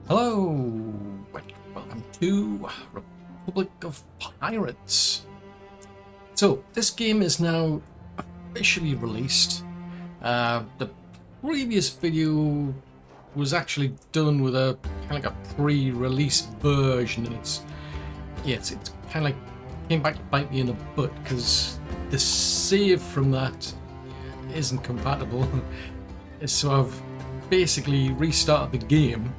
Hello, welcome to Republic of Pirates. So this game is now officially released. The previous video was actually done with a kind of like a pre-release version, and it's kind of like came back to bite me in the butt because the save from that isn't compatible. So I've basically restarted the game.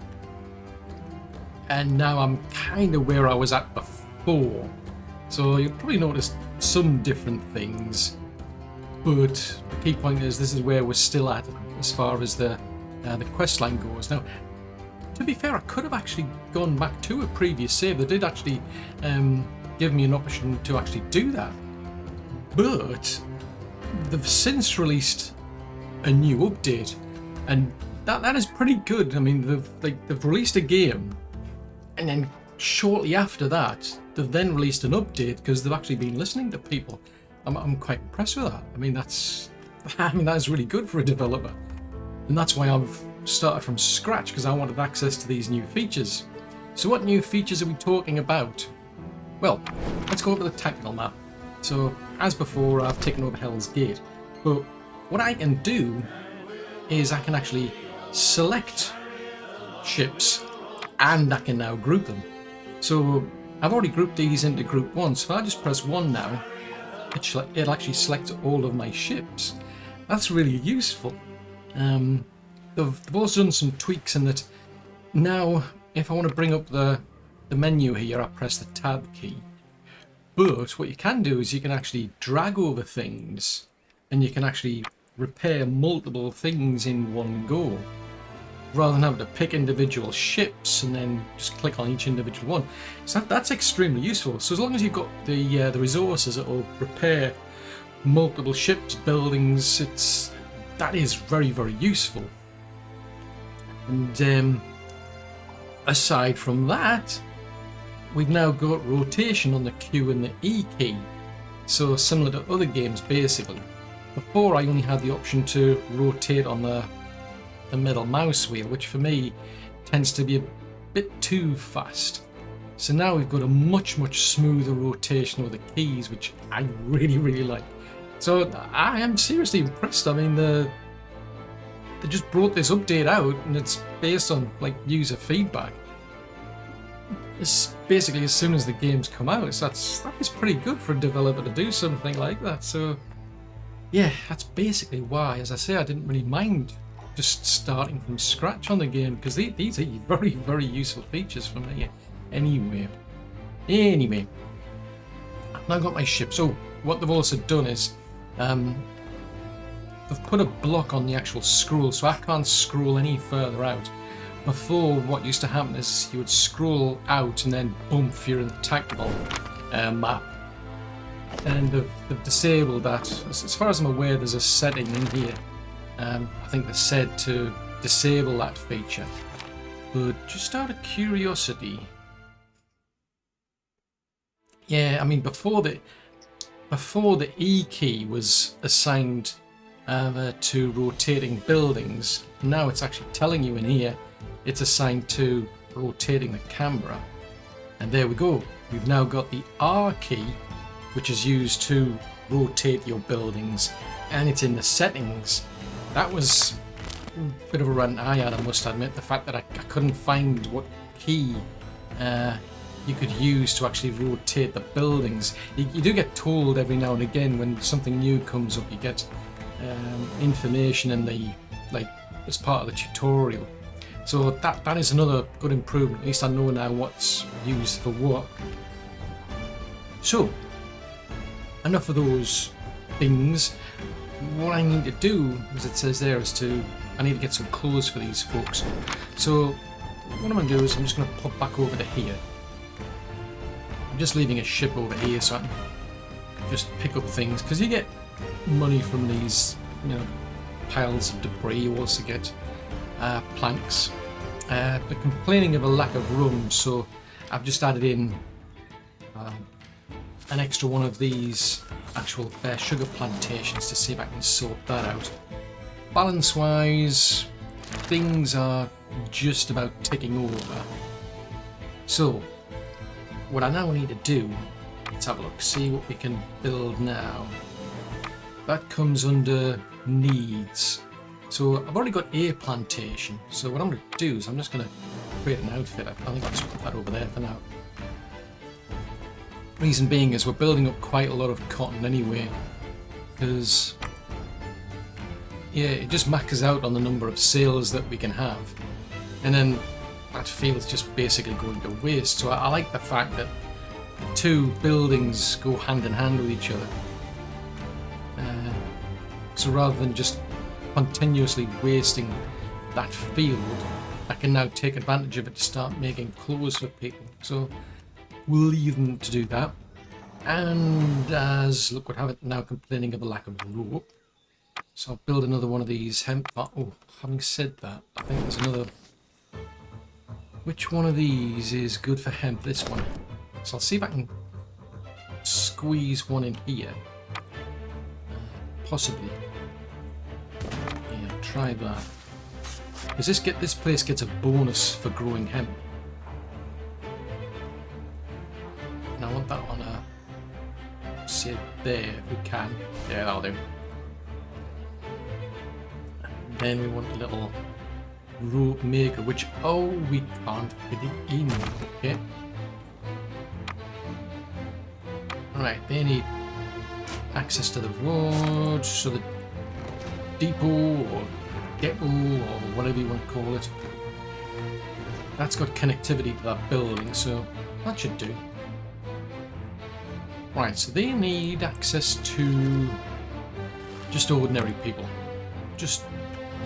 And now I'm kind of where I was at before. So you'll probably notice some different things. But the key point is this is where we're still at as far as the quest line goes. Now, to be fair, I could have actually gone back to a previous save. They did actually give me an option to actually do that. But they've since released a new update. And that is pretty good. I mean, they've released a game. And then shortly after that, they've then released an update because they've actually been listening to people. I'm quite impressed with that. I mean, that's really good for a developer, and that's why I've started from scratch because I wanted access to these new features. So, what new features are we talking about? Well, let's go over the tactical map. So, as before, I've taken over Hell's Gate, but what I can do is I can actually select ships. And I can now group them. So I've already grouped these into group 1, so if I just press 1 now, it'll actually select all of my ships. That's really useful. They've also done some tweaks in that now if I want to bring up the menu here, I press the tab key. But what you can do is you can actually drag over things and you can actually repair multiple things in one go, rather than having to pick individual ships and then just click on each individual one. So that's extremely useful. So as long as you've got the resources that will repair multiple ships, buildings, that is very, very useful. And aside from that, we've now got rotation on the Q and the E key. So similar to other games, basically. Before, I only had the option to rotate on the middle mouse wheel, which for me tends to be a bit too fast. So now we've got a much smoother rotation of the keys, which I really like. So I am seriously impressed. I mean, they just brought this update out, and it's based on like user feedback. It's basically as soon as the games come out. So that is pretty good for a developer to do something like that. So yeah, that's basically why, as I say, I didn't really mind just starting from scratch on the game, because these are very useful features for me anyway. I've now got my ship. So what they've also done is they've put a block on the actual scroll, so I can't scroll any further out. Before, what used to happen is you would scroll out and then boom, you're in the tactical map. And they've disabled that. As far as I'm aware, there's a setting in here. I think they said to disable that feature, but just out of curiosity, yeah, I mean before the E key was assigned to rotating buildings, now it's actually telling you in here it's assigned to rotating the camera, and there we go. We've now got the R key, which is used to rotate your buildings, and it's in the settings. That was a bit of a rant I had, I must admit, the fact that I couldn't find what key you could use to actually rotate the buildings. You do get told every now and again when something new comes up, you get information in the as part of the tutorial. So that is another good improvement. At least I know now what's used for what. So enough of those things. What I need to do, as it says there, I need to get some clothes for these folks. So what I'm going to do is I'm just going to pop back over to here. I'm just leaving a ship over here so I can just pick up things, because you get money from these, piles of debris. You also get planks. They're complaining of a lack of room, so I've just added in an extra one of these actual sugar plantations to see if I can sort that out. Balance wise, things are just about ticking over. So, what I now need to do, let's have a look, see what we can build now. That comes under needs. So I've already got a plantation. So what I'm going to do is I'm just going to create an outfit. I think I'll just put that over there for now. Reason being is we're building up quite a lot of cotton anyway. Because, yeah, it just maxes out on the number of sales that we can have. And then that field's just basically going to waste. So I like the fact that two buildings go hand in hand with each other. So rather than just continuously wasting that field, I can now take advantage of it to start making clothes for people. So we'll leave them to do that. And as look what happened, now complaining of a lack of rope. So I'll build another one of these hemp. Oh, having said that, I think there's another. Which one of these is good for hemp? This one. So I'll see if I can squeeze one in here. Possibly. Yeah, try that. Does this place gets a bonus for growing hemp? And I want that on a say there if we can. Yeah, that'll do. And then we want a little rope maker, which we can't fit it in. Okay. Right, they need access to the road, so the depot or depot or whatever you want to call it. That's got connectivity to that building, so that should do. Right, so they need access to just ordinary people. Just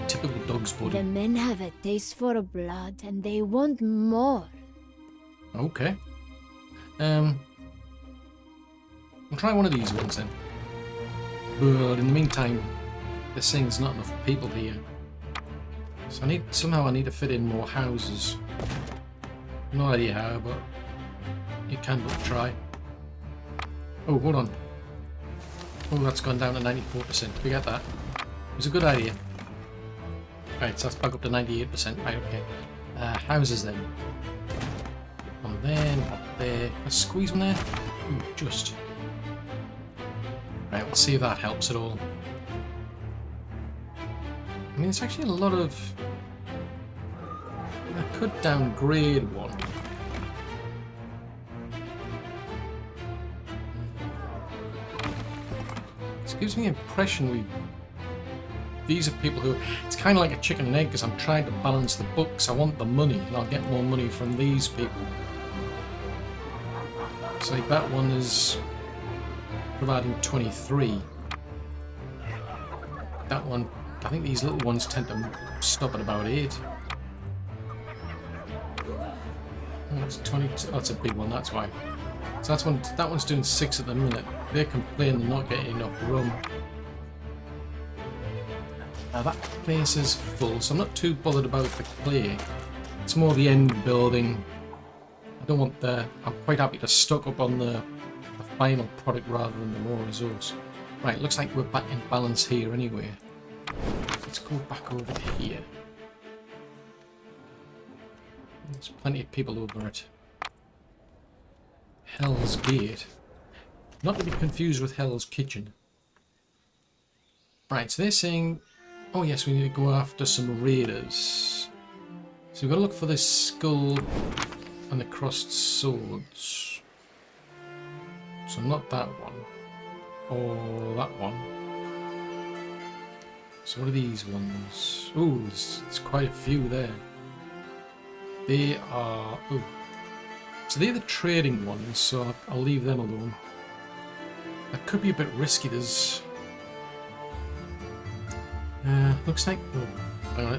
typical dog's body. The men have a taste for blood and they want more. Okay. We'll try one of these ones then. But in the meantime, they're saying there's not enough people here. So somehow I need to fit in more houses. No idea how, but you can but try. Oh, hold on. Oh, that's gone down to 94%. We got that. It was a good idea. Right, so that's back up to 98%. Right, okay. Houses then. One there, not there. Let's squeeze one there. Ooh, just. Right, we'll see if that helps at all. I mean, it's actually a lot of... I could downgrade one. This gives me the impression these are people who... It's kind of like a chicken and egg because I'm trying to balance the books. I want the money and I'll get more money from these people. So like that one is providing 23. That one, I think these little ones tend to stop at about 8. Oh, that's 22. Oh, that's a big one, that's why. So that one's doing 6 at the minute. They complain they're not getting enough room. Now that place is full, so I'm not too bothered about the clay. It's more the end building. I don't want the... I'm quite happy to stock up on the final product rather than the raw resource. Right, looks like we're back in balance here anyway. Let's go back over here. There's plenty of people over at Hell's Gate. Not to be confused with Hell's Kitchen. Right, so they're saying... Oh yes, we need to go after some raiders. So we've got to look for this skull and the crossed swords. So not that one. Or that one. So what are these ones? Oh, there's quite a few there. They are... Oh. So they're the trading ones, so I'll leave them alone. That could be a bit risky. There's... looks like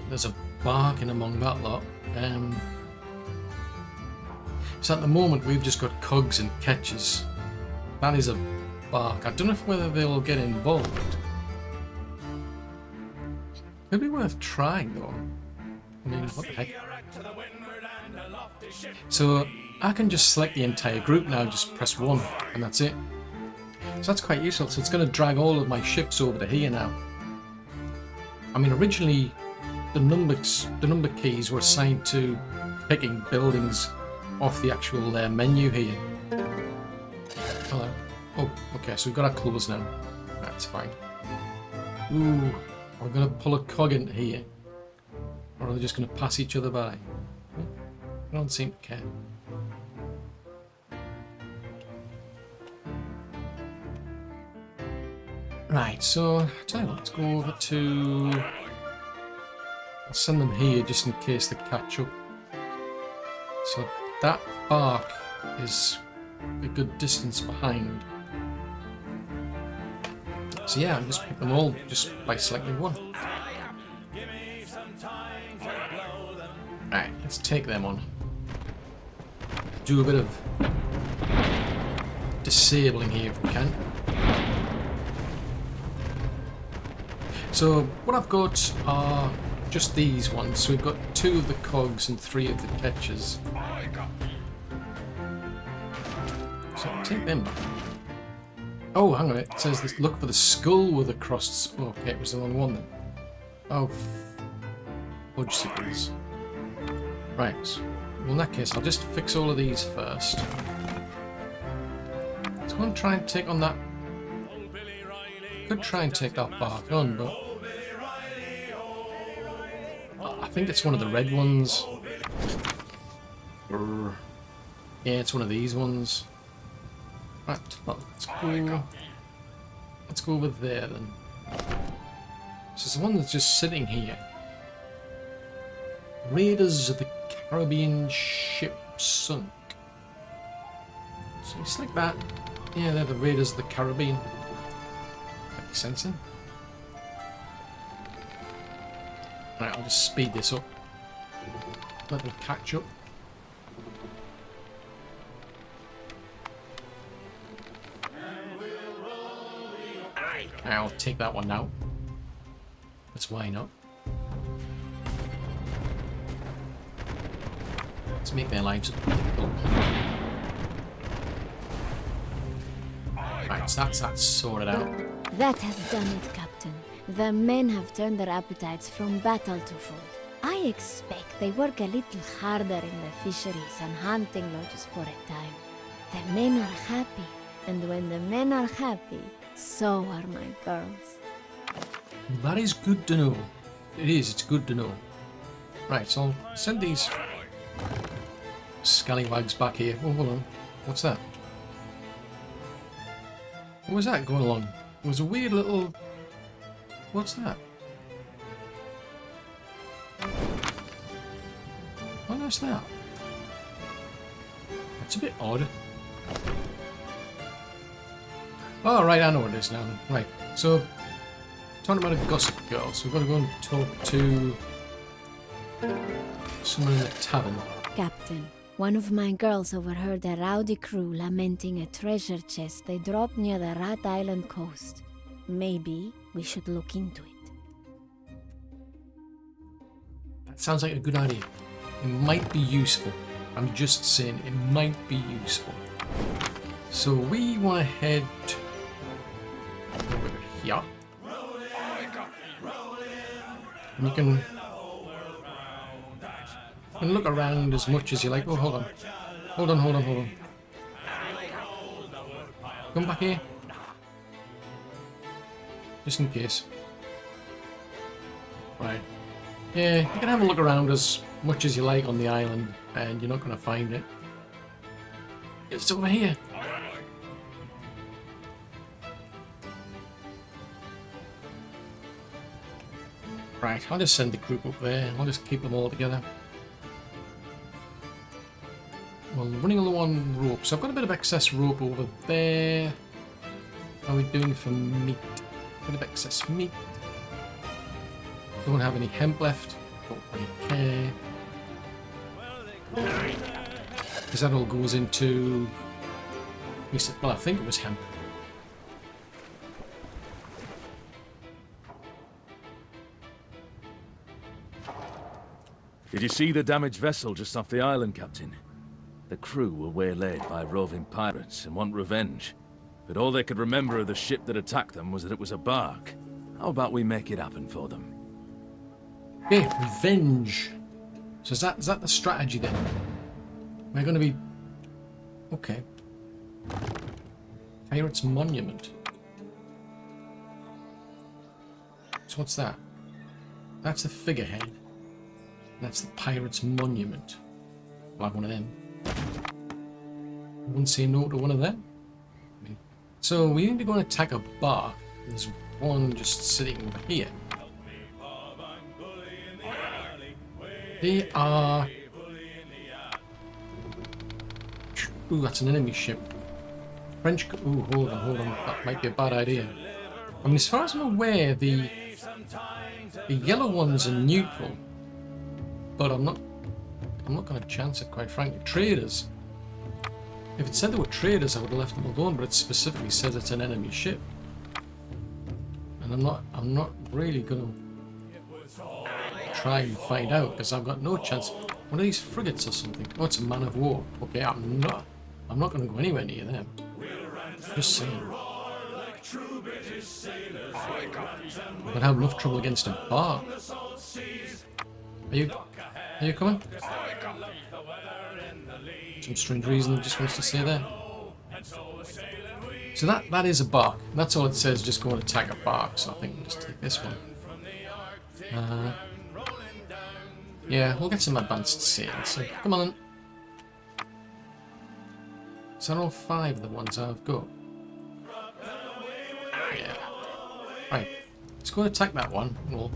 there's a bargain among that lot. So at the moment we've just got cogs and catches. That is a bark. I don't know whether they'll get involved. Could be worth trying though. I mean, what the heck? So I can just select the entire group now, just press 1 and that's it. So that's quite useful. So it's going to drag all of my ships over to here now. I mean, originally the number keys were assigned to picking buildings off the actual menu here. Hello. Oh, okay, so we've got our clothes now. That's fine. Ooh, we're going to pull a cog into here. Or are they just going to pass each other by? I don't seem to care. Right, so, tell you what, let's go over to... I'll send them here just in case they catch up. So that bark is a good distance behind. So yeah, I'm just pick them all just by selecting one. Right, let's take them on. Do a bit of disabling here if we can. So what I've got are just these ones. So we've got 2 of the cogs and 3 of the catches. So take them back. Oh, hang on, it says this, look for the skull with the crossed... Oh, okay, it was the wrong one then. Oh, fudge sickles. Right, well in that case I'll just fix all of these first. So I'm going to try and take on that... Could try and take that bark on, but... I think it's one of the red ones. Yeah, it's one of these ones. Right, let's go. Let's go over there then. So it's the one that's just sitting here. Raiders of the Caribbean ship sunk. So it's like that. Yeah, they're the Raiders of the Caribbean. That makes sense then. Right, I'll just speed this up. Let them catch up. I'll take that one now. That's why not. Let's make their lives difficult. Right, so that's sorted out. That has done it, Captain. The men have turned their appetites from battle to food. I expect they work a little harder in the fisheries and hunting lodges for a time. The men are happy, and when the men are happy, so are my girls. That is good to know. It is, it's good to know. Right, so I'll send these scallywags back here. Oh, hold on. What's that? What was that going along? It was a weird little... What's that? What is that? That's a bit odd. Oh, right, I know what it is now. Right, so, talking about a gossip girl, so we've got to go and talk to someone in the tavern. Captain, one of my girls overheard a rowdy crew lamenting a treasure chest they dropped near the Rat Island coast. Maybe we should look into it. That sounds like a good idea. It might be useful. I'm just saying it might be useful. So we want to head over here. And you can look around as much as you like. Oh, hold on. Hold on. Come back here. Just in case. Right. Yeah, you can have a look around as much as you like on the island, and you're not going to find it. It's over here. Right, I'll just send the group up there. I'll just keep them all together. Well, running low on rope, so I've got a bit of excess rope over there. How are we doing for meat? A bit of excess meat. Don't have any hemp left. Don't really care. Because that all goes into... Well, I think it was hemp. Did you see the damaged vessel just off the island, Captain? The crew were waylaid by roving pirates and want revenge. But all they could remember of the ship that attacked them was that it was a bark. How about we make it happen for them? Okay, revenge. So is that the strategy then? We're going to be... Okay. Pirate's Monument. So what's that? That's the figurehead. That's the Pirate's Monument. I'll have one of them. I wouldn't say no to one of them. So we need to go and attack a bar. There's one just sitting over here. They are... Ooh, that's an enemy ship. French... Ooh, hold on. That might be a bad idea. I mean, as far as I'm aware, the yellow ones are neutral. But I'm not going to chance it, quite frankly. Traders. If it said they were traders, I would have left them alone, but it specifically says it's an enemy ship. And I'm not really going to try and find out, because I've got no chance. One of these frigates or something. Oh, it's a man of war. Okay, I'm not going to go anywhere near them. Just saying. I'm gonna have enough trouble against a bar. Are you coming? Some strange reason it just wants to say that. So that is a bark. That's all it says. Just go and attack a bark. So I think we'll just take this one. Yeah, we'll get some advanced sails. So come on then. Is that all 5 of the ones I've got? Yeah. Right. Let's go and attack that one. We'll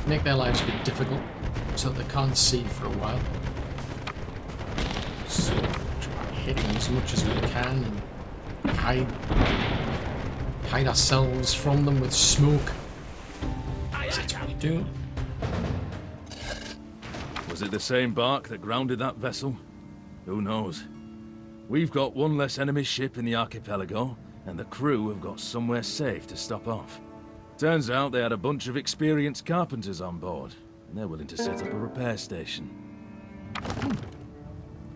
make their lives a bit difficult so that they can't see for a while. So try hitting as much as we can and hide ourselves from them with smoke. That's what we do. Was it the same bark that grounded that vessel? Who knows? We've got one less enemy ship in the archipelago, and the crew have got somewhere safe to stop off. Turns out they had a bunch of experienced carpenters on board, and they're willing to set up a repair station.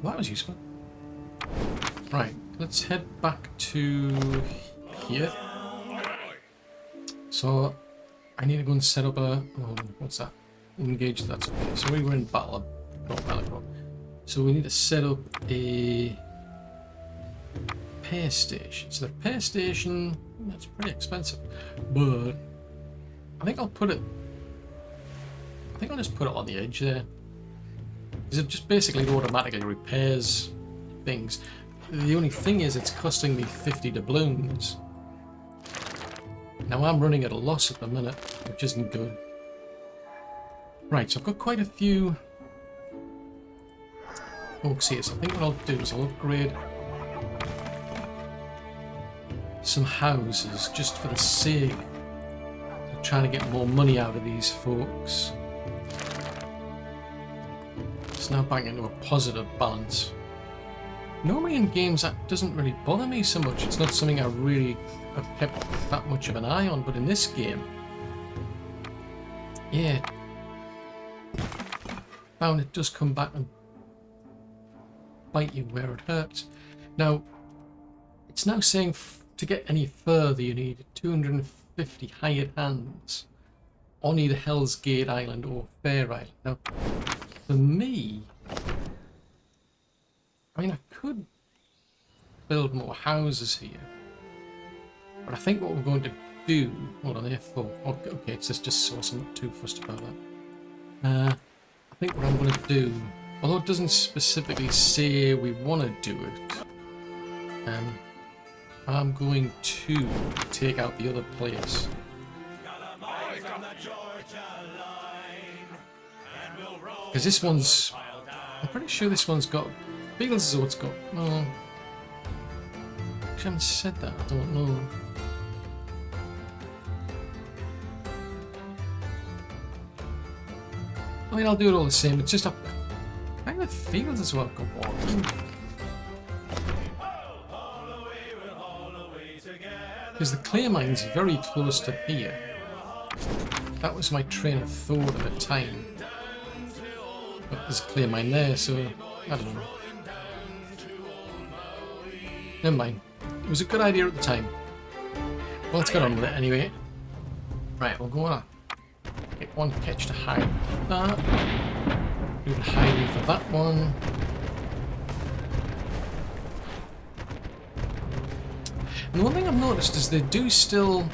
Well, that was useful. Right, let's head back to here. So, I need to go and set up a... Oh, what's that? Engage, that's okay. So we were in battle a while ago. So we need to set up a repair station. So the repair station, that's pretty expensive. But I think I'll put it... I think I'll just put it on the edge there. Because it just basically automatically repairs things. The only thing is it's costing me 50 doubloons. Now I'm running at a loss at the minute, which isn't good. Right, so I've got quite a few folks here. So I think what I'll do is I'll upgrade some houses just for the sake of trying to get more money out of these folks. It's now back into a positive balance. Normally in games that doesn't really bother me so much. It's not something I really have kept that much of an eye on, but in this game, yeah, found it does come back and bite you where it hurts. Now, it's now saying to get any further you need 250 hired hands on either Hell's Gate Island or Fair Island. Now, for me, I mean, I could build more houses here, but I think what we're going to do... Hold on, therefore... Okay, it's just source. I'm not too fussed about that. I think what I'm going to do, although it doesn't specifically say we want to do it, I'm going to take out the other players. Because this one's... I'm pretty sure this one's got... Feels as though it's got... Well, I haven't said that, I don't know. I mean, I'll do it all the same, it's just up there. I think it feels as well I've got one. Because the clear mine's very close to here. That was my train of thought at the time. But there's a clear mine there, so I don't know. Never mind. It was a good idea at the time. Well, let's get on with it anyway. Right, we'll go on. Get one catch to hide that. Do the hiding for that one. And the one thing I've noticed is they do still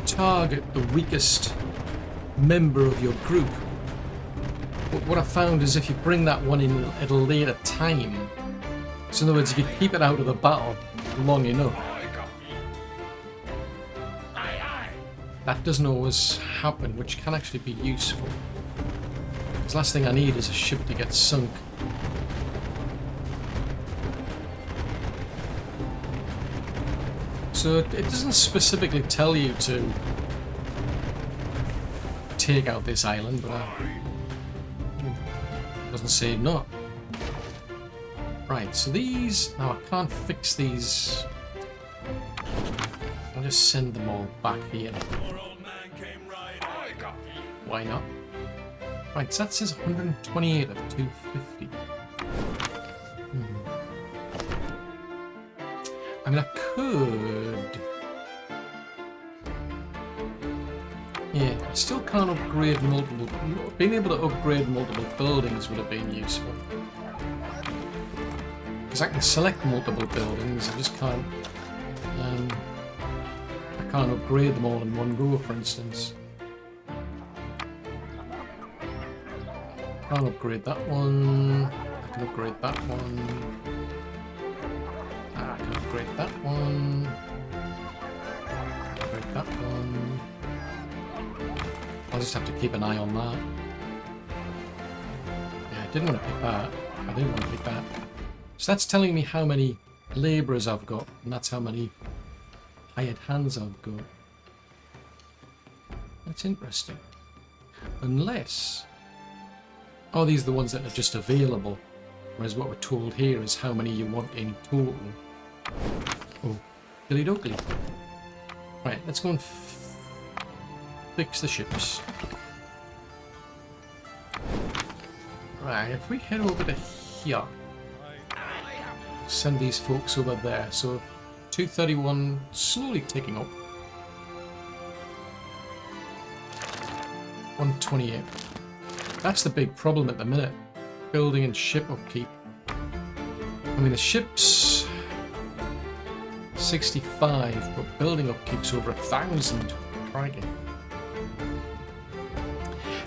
target the weakest member of your group. But what I've found is if you bring that one in at a later time, so in other words, if you keep it out of the battle long enough, that doesn't always happen, which can actually be useful. Because the last thing I need is a ship to get sunk. So it doesn't specifically tell you to take out this island, but it doesn't say not. Right, so these... Now I can't fix these. I'll just send them all back here. Why not? Right, so that says 128 of 250. I mean, I could... Yeah, I still can't upgrade multiple... Being able to upgrade multiple buildings would have been useful. Because I can select multiple buildings, I just can't... I can't upgrade them all in one go, for instance. I can't upgrade that one. I can upgrade that one. I can upgrade that one. Upgrade that one. I'll just have to keep an eye on that. Yeah, I didn't want to pick that. I didn't want to pick that. So that's telling me how many labourers I've got, and that's how many hired hands I've got. That's interesting. Unless... Oh, these are the ones that are just available. Whereas what we're told here is how many you want in total. Oh, dilly dokley. Right, let's go and fix the ships. Right, if we head over to here, send these folks over there. So 231 slowly ticking up. 128. That's the big problem at the minute. Building and ship upkeep. I mean, the ship's 65, but building upkeep's over 1,000. Crikey.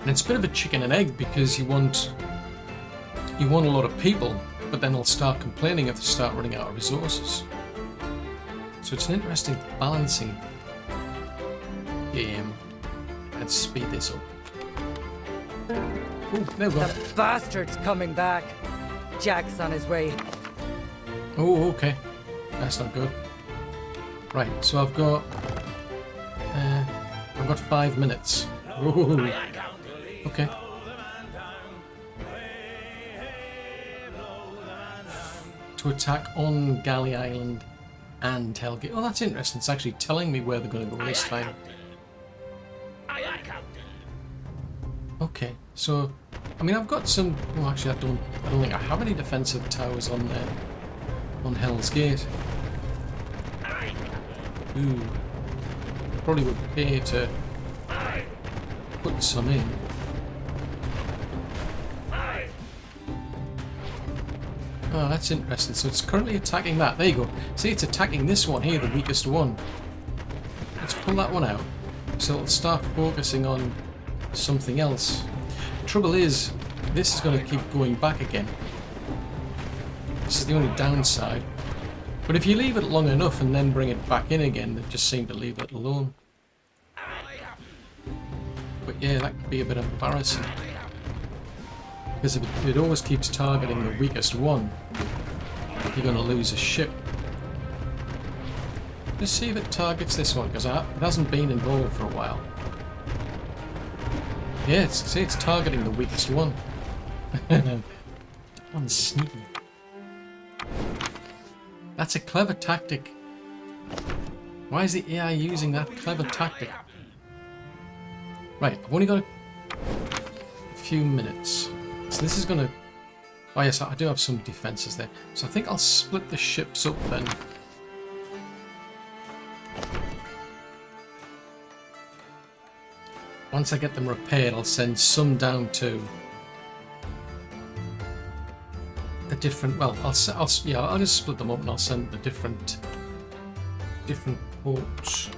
And it's a bit of a chicken and egg because you want a lot of people, but then they'll start complaining if they start running out of resources. So it's an interesting balancing game. Let's speed this up. Ooh, there we go. The bastard's coming back. Jack's on his way. Oh, okay. That's not good. Right, so I've got 5 minutes. Ooh. Okay. To attack on Galley Island and Hellgate. Oh, that's interesting. It's actually telling me where they're going to go this time. Okay, so I mean, I've got some. Well, actually, I don't think I have any defensive towers on there on Hell's Gate. Ooh, probably would pay to put some in. Oh, that's interesting. So it's currently attacking that. There you go. See, it's attacking this one here, the weakest one. Let's pull that one out. So it'll start focusing on something else. Trouble is, this is going to keep going back again. This is the only downside. But if you leave it long enough and then bring it back in again, they just seem to leave it alone. But yeah, that could be a bit embarrassing. Because if it always keeps targeting the weakest one, you're going to lose a ship. Let's see if it targets this one, because it hasn't been involved for a while. Yeah, it's targeting the weakest one. I'm sneaky. That's a clever tactic. Why is the AI using that clever tactic? Right, I've only got a few minutes. So this is going to... Oh yes, I do have some defences there. So I think I'll split the ships up then. once I get them repaired, I'll send some down to the different. Well, I'll just split them up and I'll send the different ports.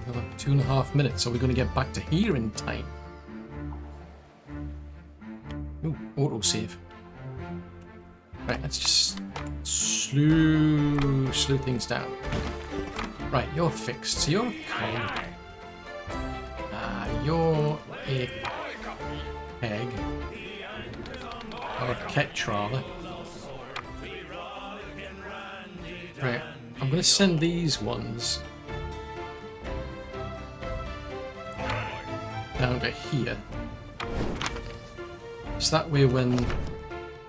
Another 2.5 minutes. So we're going to get back to here in time. Ooh, autosave. Right, let's just slow things down. Right, you're fixed. So you're cold. You're a keg. Or a ketch, rather. Right, I'm going to send these ones down to here. So that way when...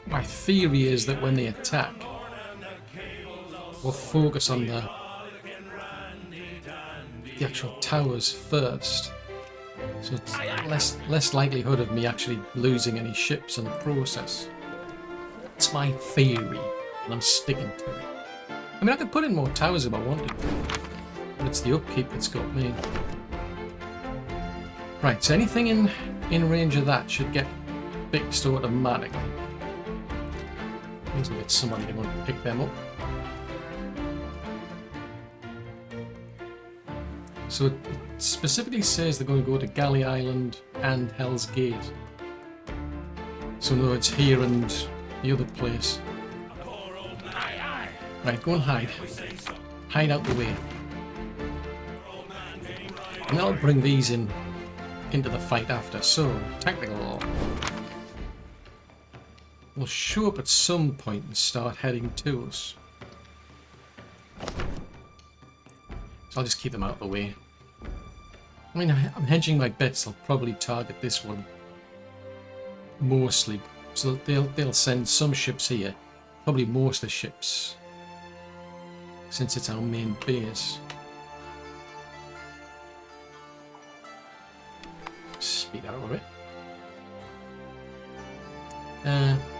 My theory is that when they attack, we'll focus on the actual towers first. So it's less likelihood of me actually losing any ships in the process. It's my theory, and I'm sticking to it. I mean, I could put in more towers if I wanted, but it's the upkeep that's got me. Right, so anything in range of that should get fixed automatically. Means we'll get somebody to go and pick them up. So it specifically says they're going to go to Galley Island and Hell's Gate. So in other words, here and the other place. Right, go and hide. Hide out the way. And I'll bring these into the fight after. So, technical. Will show up at some point and start heading to us. So I'll just keep them out of the way. I mean, I'm hedging my bets. They'll probably target this one mostly. So they'll send some ships here. Probably most of the ships, since it's our main base. Speed out of it.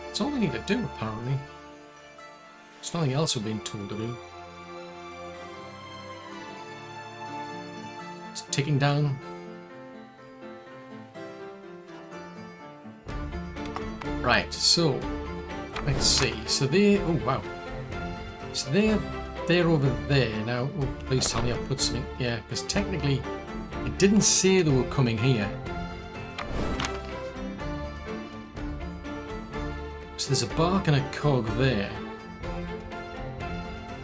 It's all we need to do, apparently. There's nothing else we're being told to do. It's ticking down. Right, so let's see. So they, oh wow. So they're over there now. Oh, please tell me I put something. Yeah, because technically it didn't say they were coming here. So there's a bark and a cog there.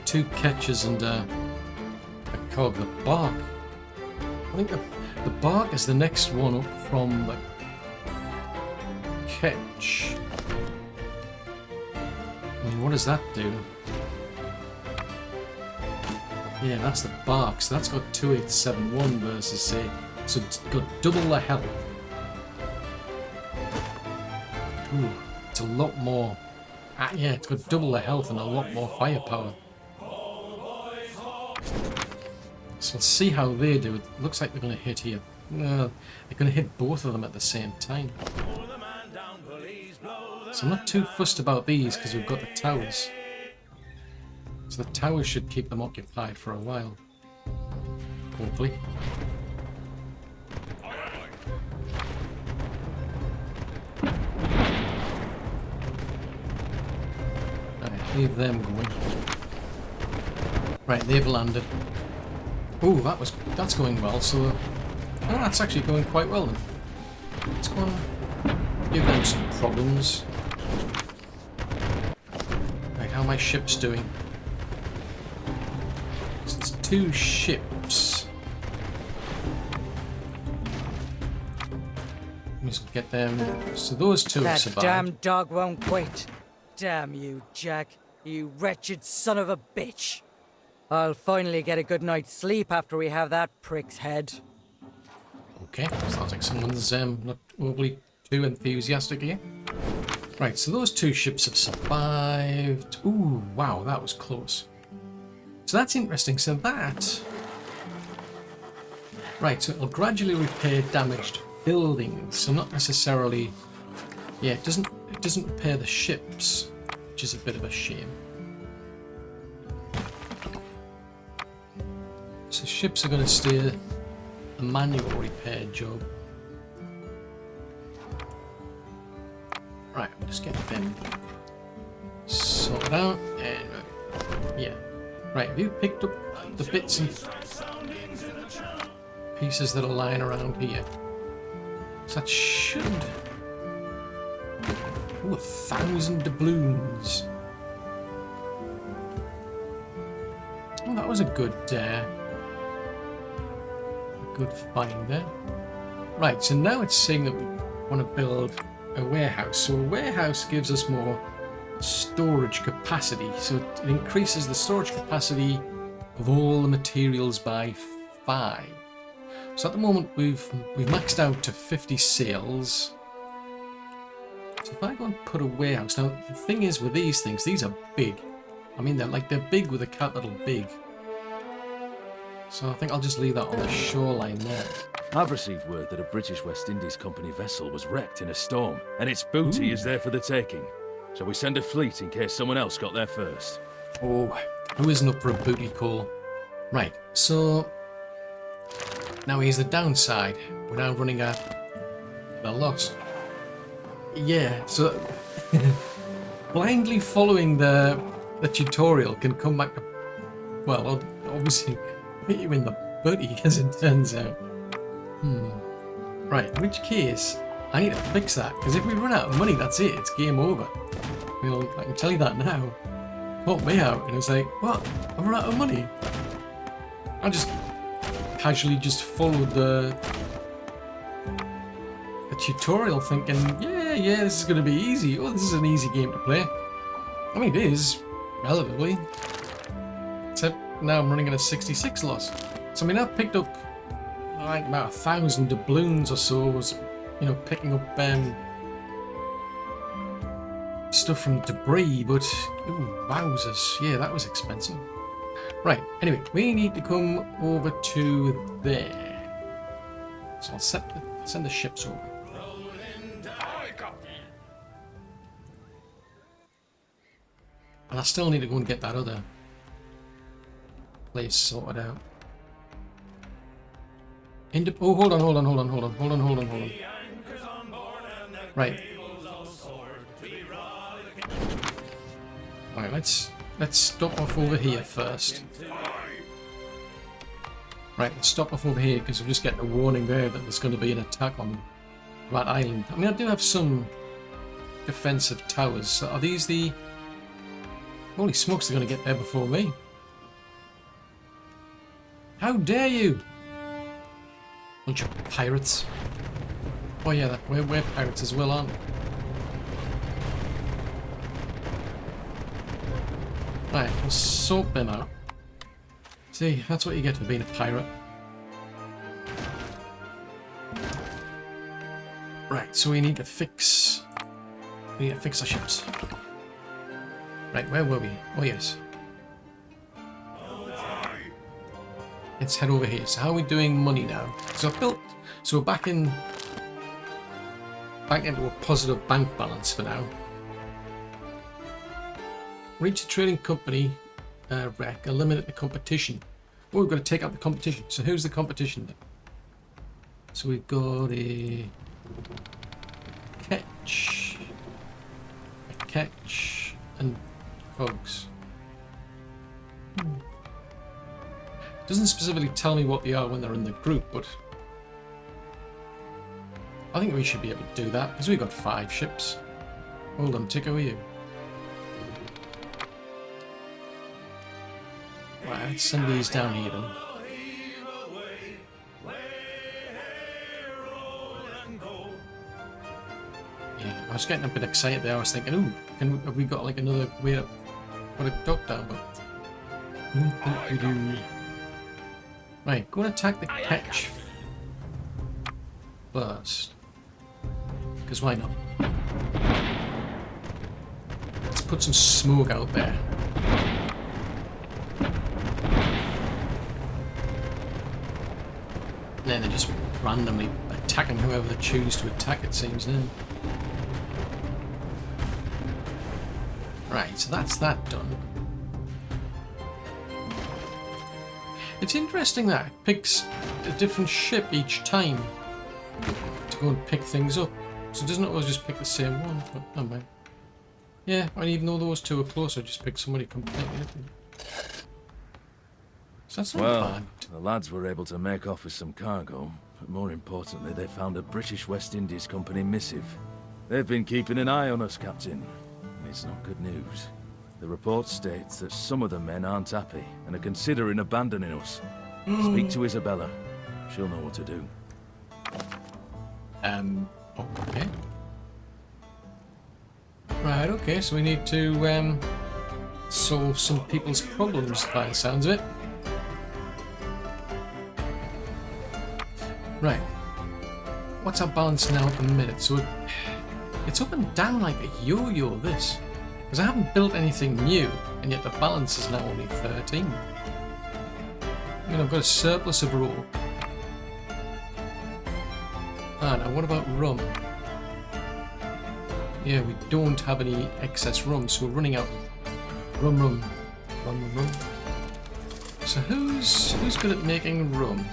2 catches and a cog. The bark. I think the bark is the next one up from the catch. I mean, what does that do? Yeah, that's the bark. So that's got 2871 versus say. So it's got double the health. Ooh. It's a lot more. Yeah, it's got double the health and a lot more firepower. So we'll see how they do. It looks like they're going to hit here. They're going to hit both of them at the same time. So I'm not too fussed about these because we've got the towers. So the towers should keep them occupied for a while. Hopefully. Leave them going. Right, they've landed. Oh, that's going well. So, that's actually going quite well then. Let's go and give them some problems. Right, how are my ships doing? So it's 2 ships. Just get them. So those 2 have survived. That damn dog won't quit. Damn you, Jack. You wretched son of a bitch. I'll finally get a good night's sleep after we have that prick's head. Okay, sounds like someone's not overly too enthusiastic here. Right, so those 2 ships have survived. Ooh, wow, that was close. So that's interesting. So that... Right, so it'll gradually repair damaged buildings. So not necessarily... Yeah, it doesn't repair the ships, which is a bit of a shame. So so ships are going to stay a manual repair job. Right, we'll just get them sorted out, and yeah. Right, have you picked up the bits and pieces that are lying around here? So that should... Ooh, 1,000 doubloons. Oh, that was a good find there. Right, so now it's saying that we want to build a warehouse. So a warehouse gives us more storage capacity. So it increases the storage capacity of all the materials by 5. So at the moment we've maxed out to 50 sales. So if I go and put a warehouse, now the thing is with these things, these are big. I mean they're big with a capital big. So I think I'll just leave that on the shoreline there. I've received word that a British West Indies Company vessel was wrecked in a storm, and its booty is there for the taking. Shall we send a fleet in case someone else got there first? Oh, who isn't up for a booty call? Right, so now here's the downside. We're now running at a loss. Yeah, so blindly following the tutorial can come back to, well, obviously hit you in the booty as it turns out. Right, in which case I need to fix that, because if we run out of money, that's it, it's game over. Well, I can tell you that now. Caught me out, and it's like, what? I've run out of money. I just casually just followed the tutorial thinking, yeah, this is going to be easy. Oh, this is an easy game to play. I mean, it is, relatively. Except now I'm running at a 66 loss. So I mean, I've picked up like about 1,000 doubloons or so, was, you know, picking up stuff from debris, but ooh, wowzers, yeah, that was expensive. Right, anyway, we need to come over to there. So I'll send the ships over. And I still need to go and get that other place sorted out. Oh, hold on. Right. Right, let's stop off over here first. Right, let's stop off over here because we're just getting a warning there that there's going to be an attack on that island. I mean, I do have some defensive towers. So are these the... Holy smokes, they're going to get there before me. How dare you! Bunch of pirates. Oh yeah, we're pirates as well, aren't we? Right, we'll sort them out. See, that's what you get for being a pirate. Right, so we need to fix... We need to fix our ships. Right, where were we? Oh yes. Let's head over here. So how are we doing money now? So I've built... So we're back into a positive bank balance for now. Reach a trading company wreck. Eliminate the competition. Oh, we've got to take out the competition. So who's the competition then? So we've got a catch, and folks. Doesn't specifically tell me what they are when they're in the group, but I think we should be able to do that because we've got 5 ships. Hold on, Tick, how are you? Right, let's send these down here then. Yeah, I was getting a bit excited there. I was thinking, ooh, have we got like another way to put a dock down? But we do. Right, go and attack the catch first. Because why not? Let's put some smoke out there. And then they're just randomly attacking whoever they choose to attack, it seems now. Right, so that's that done. It's interesting that it picks a different ship each time to go and pick things up. So it doesn't always just pick the same one. But never mind. Yeah, and even though those two are closer, just pick somebody completely different. So that's not Well, bad. the lads were able to make off with some cargo, but more importantly, they found a British West Indies Company missive. They've been keeping an eye on us, Captain. And it's not good news. The report states that some of the men aren't happy and are considering abandoning us. Speak to Isabella. She'll know what to do. Okay. Right, okay, so we need to solve some people's problems by the sounds of it. Right. What's our balance now at the minute? So it's up and down like a yo-yo, this. Because I haven't built anything new, and yet the balance is now only 13. I mean, I've got a surplus of rope. Ah, now what about rum? Yeah, we don't have any excess rum, so we're running out of rum. So who's good at making rum?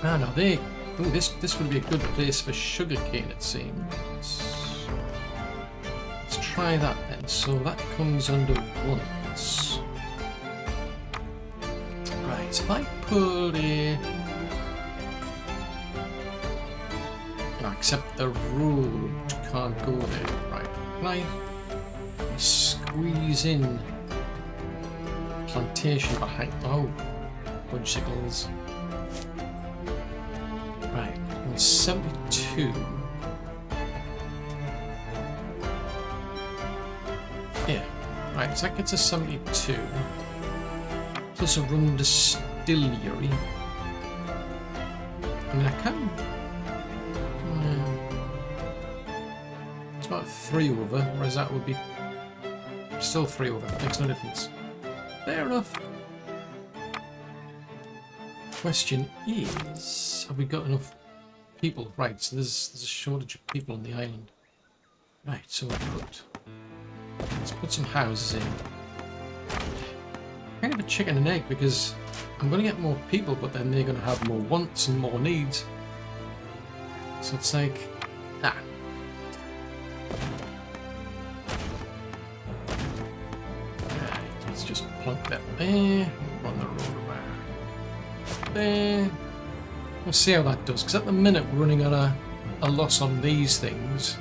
Ah, no, they. Oh, this would be a good place for sugarcane, it seems. Let's try that then. So that comes under once. Right, so if I put a. No, except the road can't go there. Right, can I squeeze in plantation behind? Oh, fudgesicles. Right, 72. Yeah, right, so that gets us 72. Plus a rum distillery. I mean, I can. It's about 3 over, whereas that would be still 3 over. Makes no difference. Fair enough. Question is, have we got enough people? Right, so there's a shortage of people on the island. Right, so let's put some houses in. Kind of a chicken and egg, because I'm going to get more people, but then they're going to have more wants and more needs. So it's like, Right, let's just plunk that there. Run the road around there. We'll see how that does, because at the minute we're running at a loss on these things.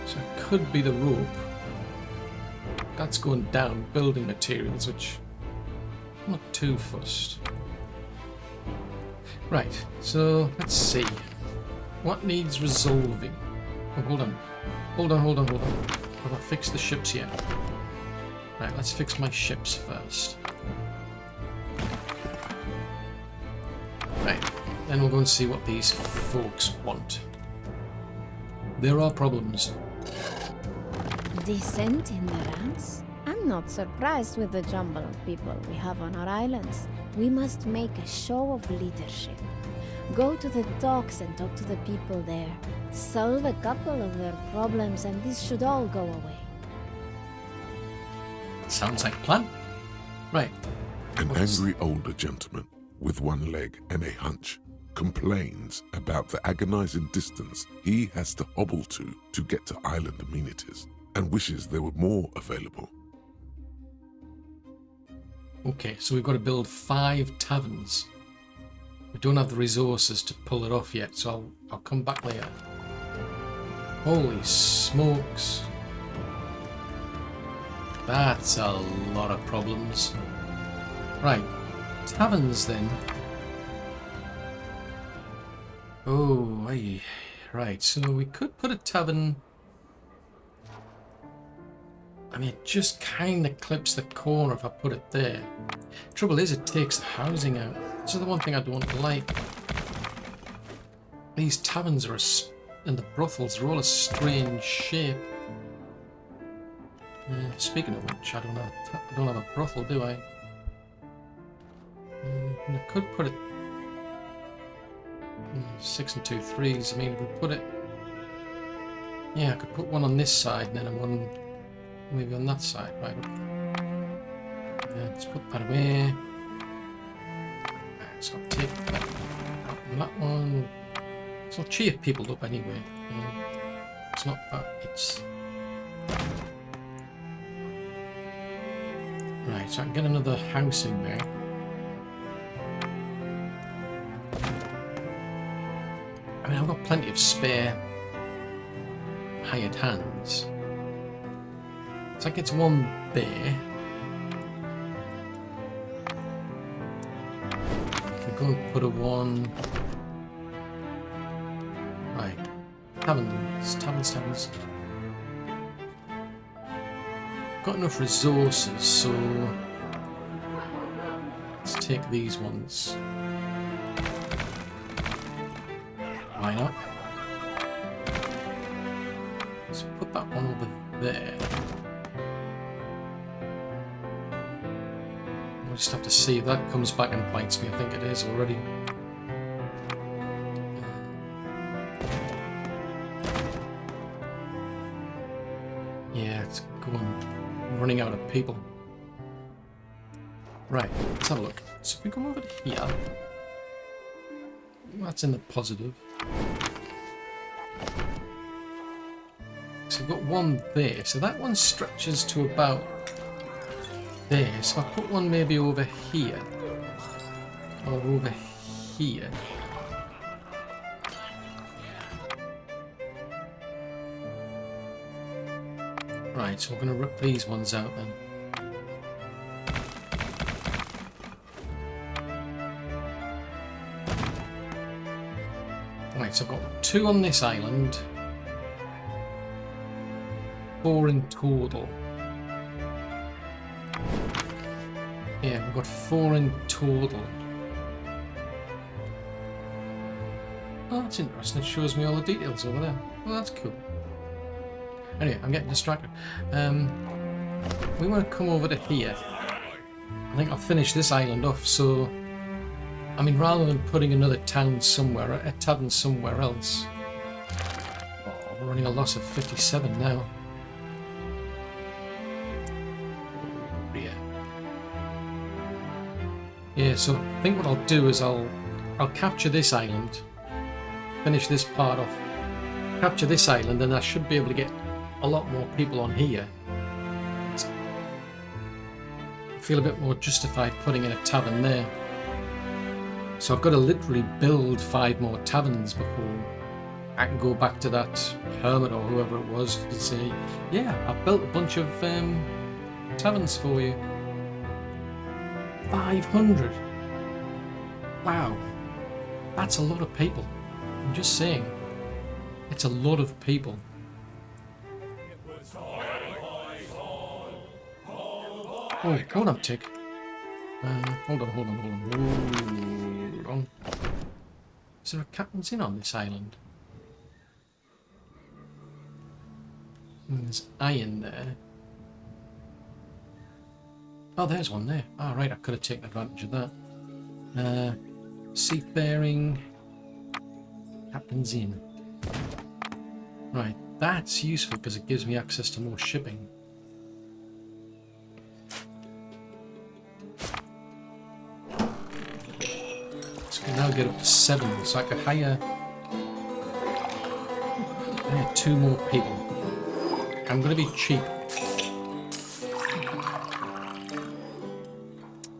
So it could be the rope. That's going down, building materials, which I'm not too fussed. Right, so let's see. What needs resolving? Oh, hold on. Have I fixed the ships yet? Right, let's fix my ships first. Right, then we'll go and see what these folks want. There are problems. Descent in the ranks? I'm not surprised with the jumble of people we have on our islands. We must make a show of leadership. Go to the docks and talk to the people there. Solve a couple of their problems and this should all go away. Sounds like a plan. Right. An angry older gentleman with one leg and a hunch complains about the agonizing distance he has to hobble to get to island amenities and wishes there were more available. Okay, so we've got to build 5 taverns. We don't have the resources to pull it off yet, so I'll come back later. Holy smokes. That's a lot of problems. Right, taverns then. Oh, aye. Right, so we could put a tavern. I mean, it just kind of clips the corner if I put it there. Trouble is, it takes the housing out. This is the one thing I don't like. These taverns are and the brothels are all a strange shape. Speaking of which, I don't have a brothel, do I? I could put it 6 and 2 3s. I mean, if we put it, yeah, I could put one on this side and then one maybe on that side, right? Let's put that away. Right, so I'll take that out from that one. So I'll cheer people up anyway. You know? It's not that, it's... Right, so I can get another house in there. I mean, I've got plenty of spare hired hands. So that gets one there. I can go and put a one... Right. Taverns. Got enough resources, so... Let's take these ones. Why not? Let's put that one over there. We'll just have to see if that comes back and bites me. I think it is already. Yeah, it's going running out of people. Right, let's have a look. So if we come over to here, that's in the positive. So we've got one there. So that one stretches to about there. So I'll put one maybe over here. Or over here. Right, so we're going to rip these ones out then. Right, so I've got 2 on this island. 4 in total. Yeah, we've got 4 in total. Oh, that's interesting. It shows me all the details over there. Well, that's cool. Anyway, I'm getting distracted. We want to come over to here. I think I'll finish this island off, so... I mean, rather than putting another town somewhere, a tavern somewhere else... Oh, we're running a loss of 57 now. Yeah, so I think what I'll do is I'll capture this island, finish this part off, capture this island, and I should be able to get a lot more people on here. I feel a bit more justified putting in a tavern there. So I've got to literally build 5 more taverns before I can go back to that hermit or whoever it was to say, yeah, I've built a bunch of taverns for you. 500. Wow. That's a lot of people. I'm just saying. It's a lot of people. Oh, hold on, Tick. Hold on. Is there a captain's inn on this island? There's iron there. Oh, there's one there. Oh, right, I could have taken advantage of that. Seafaring Captain's Inn. Right, that's useful because it gives me access to more shipping. So I can now get up to 7, so I could hire 2 more people. I'm going to be cheap.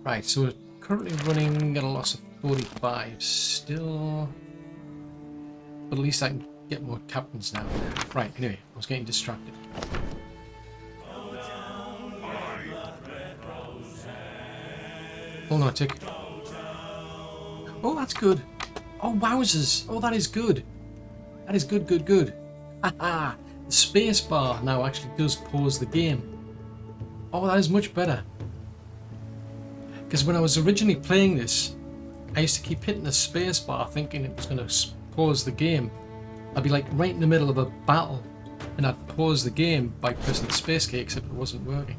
Right, so we're currently running at a loss of 45 still, but at least I can get more captains now. Right, anyway, I was getting distracted. Hold on a tick. Oh, that's good. Oh, wowzers. Oh, that is good. That is good. Haha, the space bar now actually does pause the game. Oh, that is much better. Because when I was originally playing this, I used to keep hitting the space bar thinking it was going to pause the game. I'd be like right in the middle of a battle and I'd pause the game by pressing the space key, except it wasn't working.